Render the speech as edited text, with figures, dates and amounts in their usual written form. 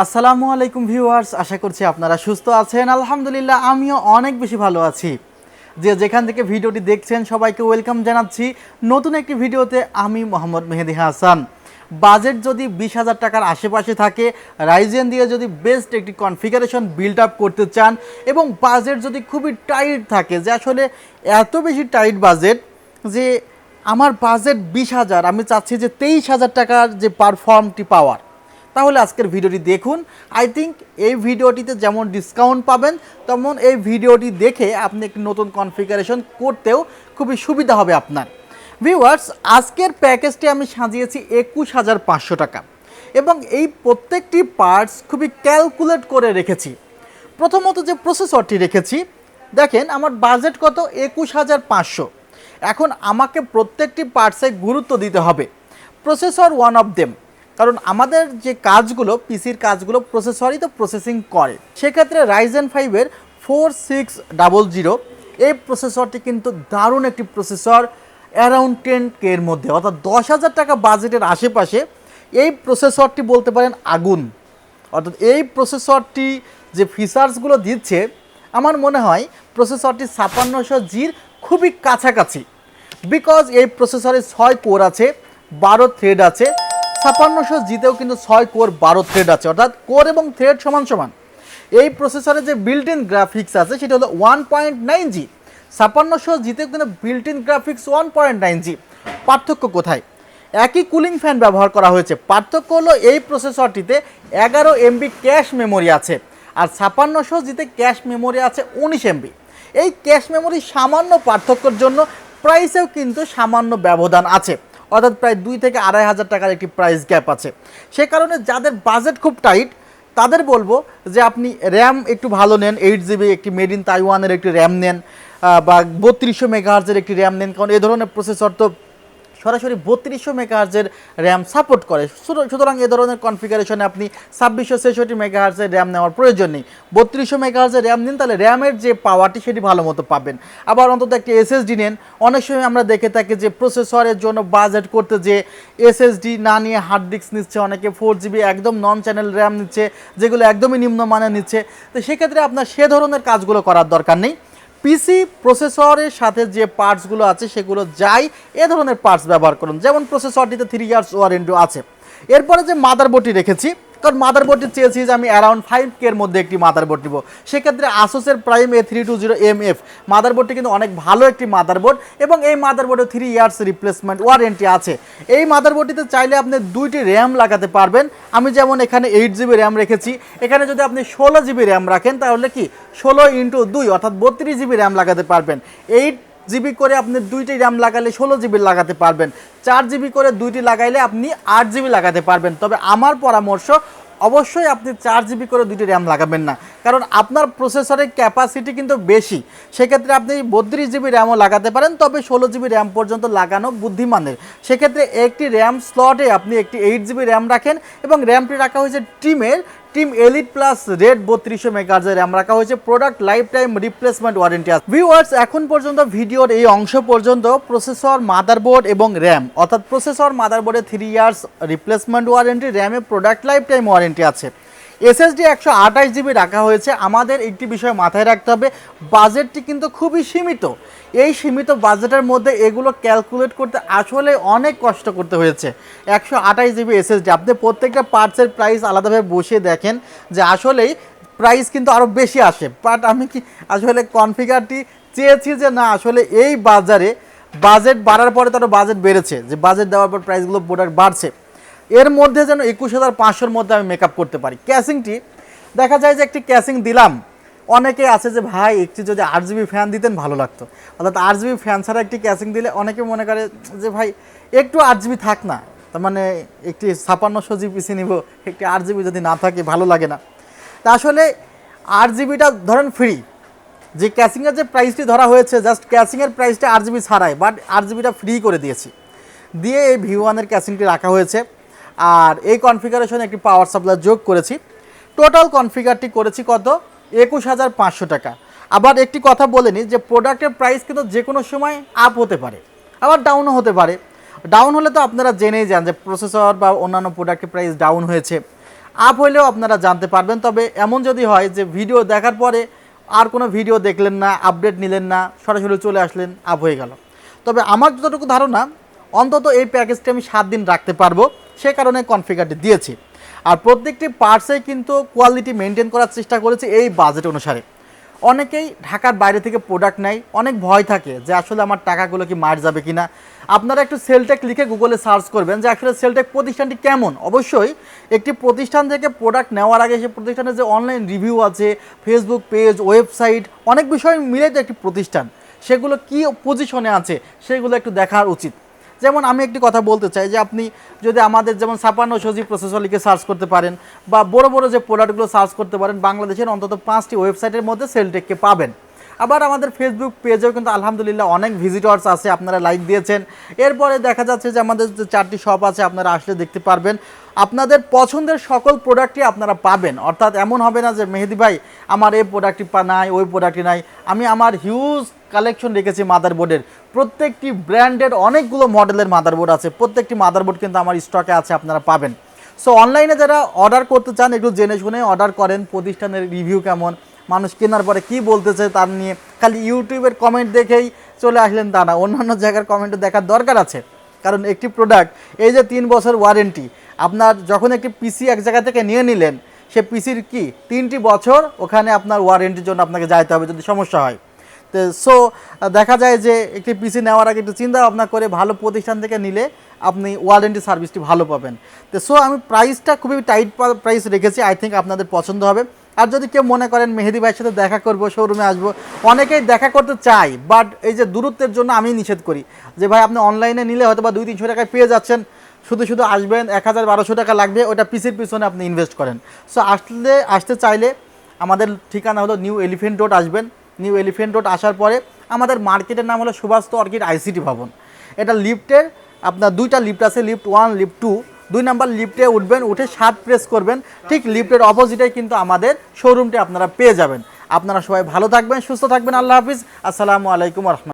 আসসালামু আলাইকুম ভিউয়ার্স, আশা করছি আপনারা সুস্থ আছেন। আলহামদুলিল্লাহ আমিও অনেক বেশি ভালো আছি। যেখান থেকে ভিডিওটি দেখছেন সবাইকে ওয়েলকাম জানাচ্ছি নতুন একটি ভিডিওতে। আমি মোহাম্মদ মেহেদি হাসান। বাজেট যদি 20,000 টাকার আশেপাশে থাকে, রাইজেন দিয়ে যদি বেস্ট একটি কনফিগারেশন বিল্ড আপ করতে চান এবং বাজেট যদি খুবই টাইট থাকে, যে আসলে এত বেশি টাইট বাজেট যে আমার বাজেট 20,000, আমি চাচ্ছি যে 23,000 টাকার যে পারফর্মটি পাওয়ার, তাহলে আজকের ভিডিওটি দেখুন। আই থিঙ্ক এই ভিডিওটিতে যেমন ডিসকাউন্ট পাবেন, তেমন এই ভিডিওটি দেখে আপনি একটি নতুন কনফিগারেশন করতেও খুবই সুবিধা হবে আপনার। ভিউয়ার্স, আজকের প্যাকেজটি আমি সাজিয়েছি 21,500 টাকা এবং এই প্রত্যেকটি পার্টস খুবই ক্যালকুলেট করে রেখেছি। প্রথমত যে প্রসেসরটি রেখেছি, দেখেন আমার বাজেট কত, 21,500। এখন আমাকে প্রত্যেকটি পার্টসে গুরুত্ব দিতে হবে। প্রসেসর ওয়ান অফ দেম, কারণ আমাদের যে কাজগুলো, পিসির কাজগুলো প্রসেসরই তো প্রসেসিং করে। সেক্ষেত্রে রাইজেন 5-এর 4600 এই প্রসেসরটি কিন্তু দারুণ একটি প্রসেসর। অ্যারাউন্ড 10K এর মধ্যে, অর্থাৎ 10,000 টাকা বাজেটের আশেপাশে এই প্রসেসরটি বলতে পারেন আগুন। অর্থাৎ এই প্রসেসরটি যে ফিচার্সগুলো দিচ্ছে, আমার মনে হয় প্রসেসরটি 5600G'র খুবই কাছাকাছি। বিকজ এই প্রসেসরে 6 কোর আছে, 12 থ্রেড আছে। 5600Gতেও কিন্তু 6 কোর 12 থ্রেড আছে, অর্থাৎ কোর এবং থ্রেড সমান সমান। এই প্রসেসরে যে বিল্ট ইন গ্রাফিক্স আছে সেটা হলো 1.9G। 5600Gতেও কিন্তু বিল্ট ইন গ্রাফিক্স 1.9G। পার্থক্য কোথায়? একই কুলিং ফ্যান ব্যবহার করা হয়েছে। পার্থক্য হলো এই প্রসেসরটিতে 11 MB ক্যাশ মেমোরি আছে, আর 5600Gতে ক্যাশ মেমোরি আছে 19 MB। এই ক্যাশ মেমোরি সামান্য পার্থক্যের জন্য প্রাইসেও কিন্তু সামান্য ব্যবধান আছে, অর্থাৎ প্রায় 2 থেকে 2,500 টাকার একটি প্রাইস গ্যাপ আছে। সে কারণে যাদের বাজেট খুব টাইট, তাদের বলবো যে আপনি র্যাম একটু ভালো নেন, 8GB একটি মেড ইন তাইওয়ানের একটি র্যাম নেন, বা 3200 মেগাহার্জের একটি র্যাম নেন। কারণ এ ধরনের প্রসেসর তো সরাসরি 3200 মেগাহার্জের র্যাম সাপোর্ট করে। সুতরাং এ ধরনের কনফিগারেশনে আপনি 2666 মেগাহার্জের র্যাম নেওয়ার প্রয়োজন নেই। 3200 মেগাহার্জের র্যাম নিন, তাহলে র্যামের যে পাওয়ারটি সেটি ভালো মতো পাবেন। আবার অন্তত একটি এসএসডি নেন। অনেক সময় আমরা দেখে থাকি যে প্রসেসরের জন্য বাজেট করতে যে এসএসডি না নিয়ে হার্ড ডিস্ক নিচ্ছে, অনেকে 4GB একদম নন চ্যানেল র্যাম নিচ্ছে, যেগুলো একদমই নিম্নমানের নিচ্ছে। তো সেক্ষেত্রে আপনার সে ধরনের কাজগুলো করার দরকার নেই। পিসি প্রসেসরের সাথে যে পার্টসগুলো আছে সেগুলো যাই এ ধরনের পার্টস ব্যবহার করুন। যেমন প্রসেসরটিতে 3 ইয়ার্স ওয়ারেন্টি আছে। এরপরে যে মাদারবোর্ডটি রেখেছি, কারণ মাদারবোর্ডটি চেয়েছি যে আমি অ্যারাউন্ড 5K এর মধ্যে একটি মাদারবোর্ড নিব। সেক্ষেত্রে আসুসের প্রাইম A320MF মাদারবোর্ডটি কিন্তু অনেক ভালো একটি মাদারবোর্ড এবং এই মাদারবোর্ডে 3 ইয়ার্স রিপ্লেসমেন্ট ওয়ারেন্টি আছে। এই মাদারবোর্ডটিতে চাইলে আপনি 2টি র্যাম লাগাতে পারবেন। আমি যেমন এখানে 8GB র্যাম রেখেছি, এখানে যদি আপনি 16GB র্যাম রাখেন তাহলে কি 16x2 অর্থাৎ 32GB র্যাম লাগাতে পারবেন। 8GB করে আপনি 2টি র্যাম লাগালে 16GB লাগাতে পারবেন। 4GB করে 2টি লাগাইলে আপনি 8GB লাগাতে পারবেন। তবে আমার পরামর্শ, অবশ্যই আপনি 4GB করে 2টি র্যাম লাগাবেন না, কারণ আপনার প্রসেসরের ক্যাপাসিটি কিন্তু বেশি। সেক্ষেত্রে আপনি 32GB র্যামও লাগাতে পারেন, তবে 16GB র্যাম পর্যন্ত লাগানো বুদ্ধিমানের। সেক্ষেত্রে একটি র্যাম স্লটে আপনি একটি 8GB র্যাম রাখেন এবং র্যামটি রাখা হয়েছে টিম এলিট প্লাস রেড 3200 মেগাহার্জের র্যাম রাখা হয়েছে। Product life time replacement warranty আছে। ভিউয়ার্স, এখন পর্যন্ত ভিডিওর এই অংশ পর্যন্ত প্রসেসর, মাদারবোর্ড এবং র্যাম, অর্থাৎ প্রসেসর মাদারবোর্ডে 3 ইয়ার্স রিপ্লেসমেন্ট ওয়ারেন্টি, র্যামে প্রোডাক্ট লাইফ টাইম ওয়ারেন্টি আছে। এসএসডি 128GB রাখা হয়েছে। আমাদের একটি বিষয় মাথায় রাখতে হবে, বাজেটটি কিন্তু খুবই সীমিত। এই সীমিত বাজেটের মধ্যে এগুলো ক্যালকুলেট করতে আসলে অনেক কষ্ট করতে হয়েছে। 128GB এসএসডি, আপনি প্রত্যেকটা পার্টসের প্রাইস আলাদাভাবে বসিয়ে দেখেন যে আসলেই প্রাইস কিন্তু আরও বেশি আসে। বাট আমি কি আসলে কনফিগারটি চেয়েছি যে না, আসলে এই বাজারে বাজেট বাড়ার পরে তারও বাজেট বেড়েছে, যে বাজেট দেওয়ার পর প্রাইসগুলো প্রোডাক্ট বাড়ছে। এর মধ্যে যেন 21,500-র মধ্যে আমি মেকআপ করতে পারি। ক্যাসিংটি দেখা যায় যে একটি ক্যাসিং দিলাম, অনেকে আছে যে ভাই একটি যদি 8GB ফ্যান দিতেন ভালো লাগতো। অর্থাৎ 8GB ফ্যান ছাড়া একটি ক্যাসিং দিলে অনেকে মনে করে যে ভাই একটু 8GB থাক না, তার মানে একটি 5600G পিসি নিব, একটি 8GB যদি না থাকে ভালো লাগে না। তা আসলে 8GBটা ধরেন ফ্রি, যে ক্যাসিংয়ের যে প্রাইসটি ধরা হয়েছে, জাস্ট ক্যাসিংয়ের প্রাইসটা 8GB ছাড়াই, বাট 8GBটা ফ্রি করে দিয়েছি, দিয়ে এই V1-এর ক্যাসিংটি রাখা হয়েছে। আর এই কনফিগারেশনে একটি পাওয়ার সাপ্লাই যোগ করেছি। টোটাল কনফিগারটি করেছি কত, 21,500 টাকা। আবার একটি কথা বলে নিই যে প্রোডাক্টের প্রাইস কিন্তু যে কোনো সময় আপ হতে পারে, আবার ডাউনও হতে পারে। ডাউন হলে তো আপনারা জেনেই যান যে প্রসেসর বা অন্যান্য প্রোডাক্টের প্রাইস ডাউন হয়েছে। আপ হইলেও আপনারা জানতে পারবেন। তবে এমন যদি হয় যে ভিডিও দেখার পরে আর কোনো ভিডিও দেখলেন না, আপডেট নিলেন না, সরাসরি চলে আসলেন, আপ হয়ে গেল। তবে আমার যতটুকু ধারণা অন্তত এই প্যাকেজটি আমি 7 দিন রাখতে পারবো, সে কারণে কনফিগারটি দিয়েছি। আর প্রত্যেকটি পার্টসেই কিন্তু কোয়ালিটি মেনটেন করার চেষ্টা করেছি এই বাজেট অনুসারে। অনেকেই ঢাকার বাইরে থেকে প্রোডাক্ট নেয়, অনেক ভয় থাকে যে আসলে আমার টাকাগুলো কি মার যাবে কিনা। আপনারা একটু সেলটেক লিখে গুগলে সার্চ করবেন যে আসলে সেলটেক প্রতিষ্ঠানটি কেমন। অবশ্যই একটি প্রতিষ্ঠান থেকে প্রোডাক্ট নেওয়ার আগে সেই প্রতিষ্ঠানের যে অনলাইন রিভিউ আছে, ফেসবুক পেজ, ওয়েবসাইট, অনেক বিষয় মিলে যে একটি প্রতিষ্ঠান, সেগুলো কী পজিশনে আছে সেগুলো একটু দেখার উচিত। যেমন আমি একটি কথা বলতে চাই যে আপনি যদি আমাদের যেমন 56 প্রসেসর লিখে সার্চ করতে পারেন বা বড় বড় যে প্রোডাক্টগুলো সার্চ করতে পারেন, বাংলাদেশের অন্তত 5টি ওয়েবসাইটের মধ্যে সেলটেককে পাবেন। আবার আমাদের ফেসবুক পেজেও কিন্তু আলহামদুলিল্লাহ অনেক ভিজিটর্স আছে, আপনারা লাইক দিয়েছেন। এরপরে দেখা যাচ্ছে যে আমাদের যে 4টি শপ আছে, আপনারা আসলে দেখতে পারবেন। আপনাদের পছন্দের সকল প্রোডাক্টই আপনারা পাবেন। অর্থাৎ এমন হবে না যে মেহেদি ভাই আমার এই প্রোডাক্টটি নাই, ওই প্রোডাক্টটি নাই। আমি আমার হিউজ কালেকশন রেখেছি মাদারবোর্ডের, প্রত্যেকটি ব্র্যান্ডের অনেকগুলো মডেলের মাদারবোর্ড আছে, প্রত্যেকটি মাদারবোর্ড কিন্তু আমার স্টকে আছে, আপনারা পাবেন। সো অনলাইনে যারা অর্ডার করতে চান একটু জেনে শুনে অর্ডার করেন। প্রতিষ্ঠানের রিভিউ কেমন, মানুষ কেনার পরে কি বলতেছে তার নিয়ে খালি ইউটিউবের কমেন্ট দেখেই চলে আসলেন তা না, অন্যান্য জায়গার কমেন্টও দেখার দরকার আছে। কারণ একটি প্রোডাক্ট, এই যে 3 বছর ওয়ারেন্টি, আপনার যখন একটি পিসি এক জায়গা থেকে নিয়ে নিলেন, সে পিসির কি 3টি বছর ওখানে আপনার ওয়ারেন্টির জন্য আপনাকে যাইতে হবে যদি সমস্যা হয়। তো সো দেখা যায় যে একটি পিসি নেওয়ার আগে একটু চিন্তা ভাবনা করে ভালো প্রতিষ্ঠান থেকে নিলে আপনি ওয়ারেন্টি সার্ভিসটি ভালো পাবেন। তো সো আমি প্রাইসটা খুবই টাইট প্রাইস রেখেছি, আই থিঙ্ক আপনাদের পছন্দ হবে। আর যদি কেউ মনে করেন মেহেদি ভাইয়ের সাথে দেখা করবো, শোরুমে আসবো, অনেকেই দেখা করতে চাই, বাট এই যে দূরত্বের জন্য আমি নিষেধ করি যে ভাই আপনি অনলাইনে নিলে হয়তো বা 200-300 টাকায় পেয়ে যাচ্ছেন, শুধু শুধু আসবেন 1000-1200 টাকা লাগবে, ওটা পিসির পিছনে আপনি ইনভেস্ট করেন। সো আসতে চাইলে আমাদের ঠিকানা হলো নিউ এলিফেন্ট রোড আসবেন। নিউ এলিফেন্ট রোড আসার পরে আমাদের মার্কেটের নাম হলো সুভাস্তু অর্কিড আইসিটি ভবন। এটা লিফটের আপনার 2টা লিফট আছে, লিফট 1, লিফট 2। 2 নাম্বার লিফটে উঠবেন, উঠে 7 প্রেস করবেন, ঠিক লিফটের অপোজিটেই কিন্তু আমাদের শোরুমটি আপনারা পেয়ে যাবেন। আপনারা সবাই ভালো থাকবেন, সুস্থ থাকবেন। আল্লাহ হাফিজ, আসসালামু আলাইকুম ওয়া রাহমাতুল্লাহ।